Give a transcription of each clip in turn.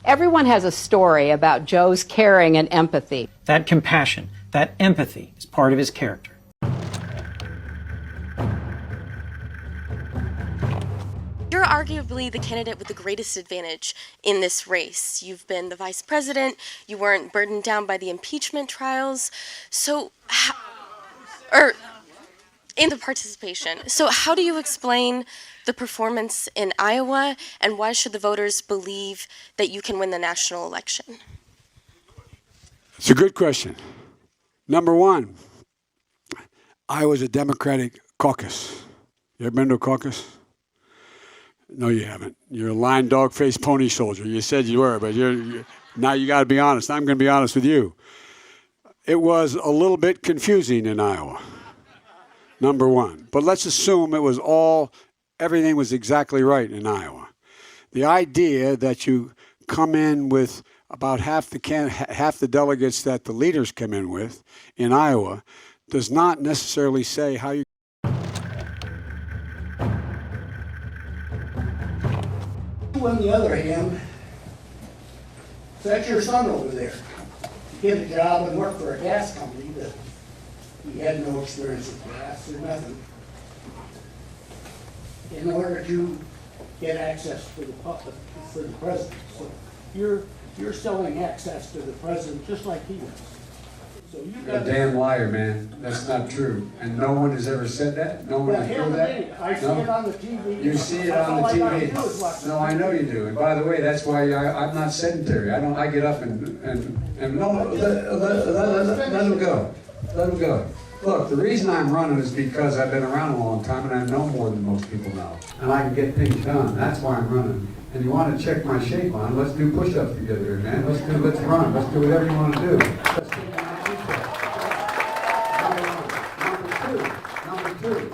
Everyone has a story about Joe's caring and empathy. That compassion, that empathy is part of his character. You're arguably the candidate with the greatest advantage in this race. You've been the vice president, you weren't burdened down by the impeachment trials, in the participation. So how do you explain the performance in Iowa, and why should the voters believe that you can win the national election? It's a good question. Number one, Iowa's a Democratic caucus. You ever been to a caucus? No, you haven't. You're a lying dog-faced pony soldier. You said you were, but now you got to be honest. I'm going to be honest with you. It was a little bit confusing in Iowa, number one. But let's assume everything was exactly right in Iowa. The idea that you come in with about half the delegates that the leaders come in with in Iowa does not necessarily say how you. On the other hand, that's your son over there. He get a job and work for a gas company that he had no experience with gas or nothing. In order to get access to the public, for the president. So you're selling access to the president just like he was. So You're a damn liar, man. That's not true. And no one has ever said that? No one has proved that? I see it on the TV. You see it on the TV. No, I know you do. And by the way, that's why I'm not sedentary. I get up and no, let him go. Let him go. Look, the reason I'm running is because I've been around a long time and I know more than most people know. And I can get things done. That's why I'm running. And you want to check my shape on, let's do push-ups together, man. Let's run. Let's do whatever you want to do. Let's take Number two,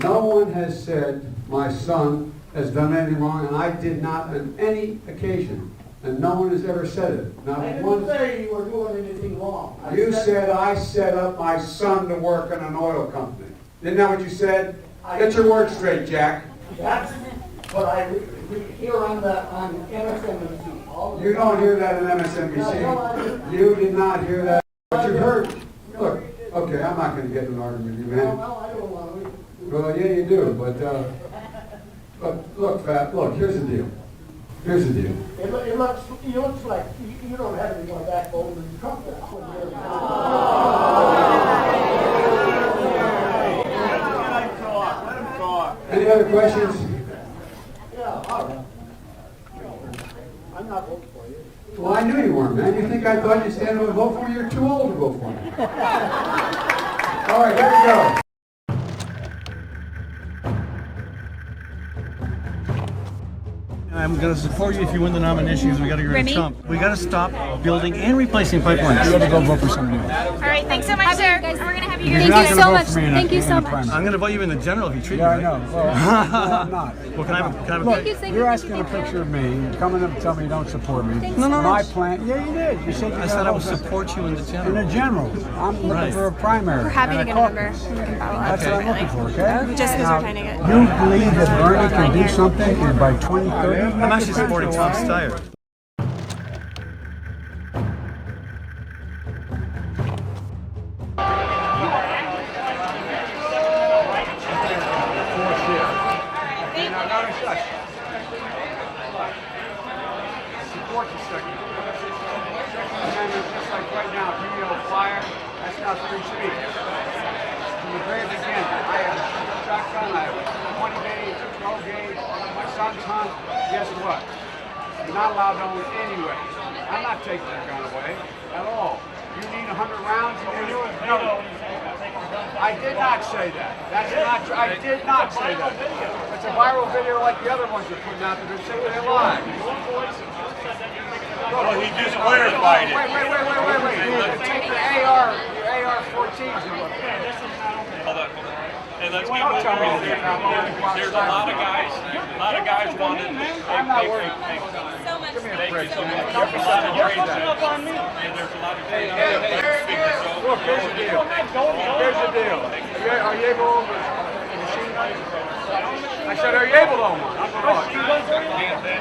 no one has said my son has done anything wrong, and I did not on any occasion. And no one has ever said it. Not I one. didn't say you were doing anything wrong. You said I set up my son to work in an oil company. Isn't that what you said? Get your words straight, Jack. That's what I hear on MSNBC. You don't hear that on MSNBC. You did not hear that. But you heard. Look, okay, I'm not going to get in an argument with you, man. No, I don't want to. Well, yeah, you do. But look, Fat. Look, here's the deal. Here's the deal. It looks like you don't have any more backbone than Trump does. Any other questions? Yeah, all right. I'm not voting for you. Well, I knew you weren't, man. You think I thought you'd stand up and vote for me? You're too old to vote for me. All right, here we go. I'm going to support you if you win the nominations. We got to get rid of Trump. We got to stop building and replacing pipelines. You got to go vote for somebody else. All right, thanks so much, sir. We're going to have you Thank guys. you so much. Thank you so much. I'm going to vote you in the general if you treat me Yeah, right. I know. Well, I'm not. Well, can I have a Look, you're asking a picture of me, and coming up and telling me you don't support me. No. My plan. Yeah, you did. You said you I said I would support you in the general. in the general. I'm looking for a primary. We're happy to and get a a number. caucus. We can follow That's up. what I'm looking for, okay? Just because we're trying to get. You believe that Bernie can do something and by 2030? I'm actually supporting Tom Steyer. Support the second. Amendment, just like right now, if you yell fire, that's not free speech. From the very beginning, I have a shotgun, I have a 20 gauge, 12 gauge, my son's hunt. Guess what? You're not allowed to own it anyway. I'm not taking your gun away at all. You need 100 rounds? No. I did not say that. That's not true. I did not say that. It's a viral video like the other ones you're putting out that are simply a lie. Well, he just clarified it. Wait. Take your AR-14s and look. Hold on. Hey, let's keep moving on here. There's a lot of guys wanted. I'm not worried. Give me a break. And there's a lot of guys. Look, here's the deal. Are you able to machine gun? I said, are you able to own one?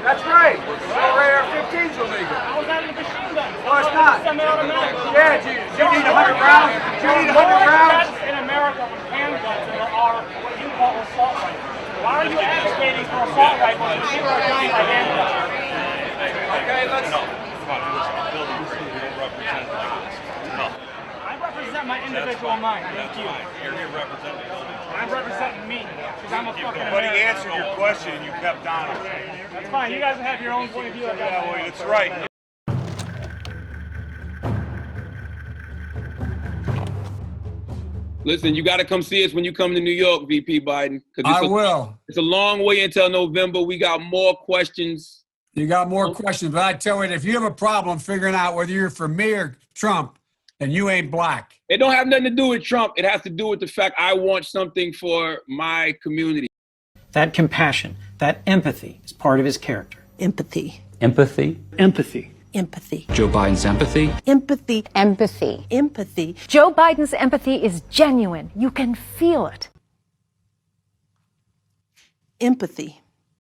That's great. Our AR-15s will semi-automatic. Yeah, do you need 100 rounds? Do you need 100 rounds? In America with handguns than there are what you call assault rifles. Why are you advocating for assault rifles when people are dying by handguns? Okay, let's... No, come on, listen, building you don't represent like this. No. I represent my individual mind, thank you. You're here representing the building. I'm representing me, because I'm a fucking American. But he answered your question and you kept on it. That's fine, you guys have your own point of view. Yeah, well, that's right. Listen, you got to come see us when you come to New York, VP Biden. I will. It's a long way until November. We got more questions. You got more questions, but I tell you, if you have a problem figuring out whether you're for me or Trump, then you ain't black. It don't have nothing to do with Trump. It has to do with the fact I want something for my community. That compassion, that empathy is part of his character. Empathy. Empathy. Empathy. Empathy. Joe Biden's empathy. Empathy. Empathy. Empathy. Joe Biden's empathy is genuine. You can feel it. Empathy.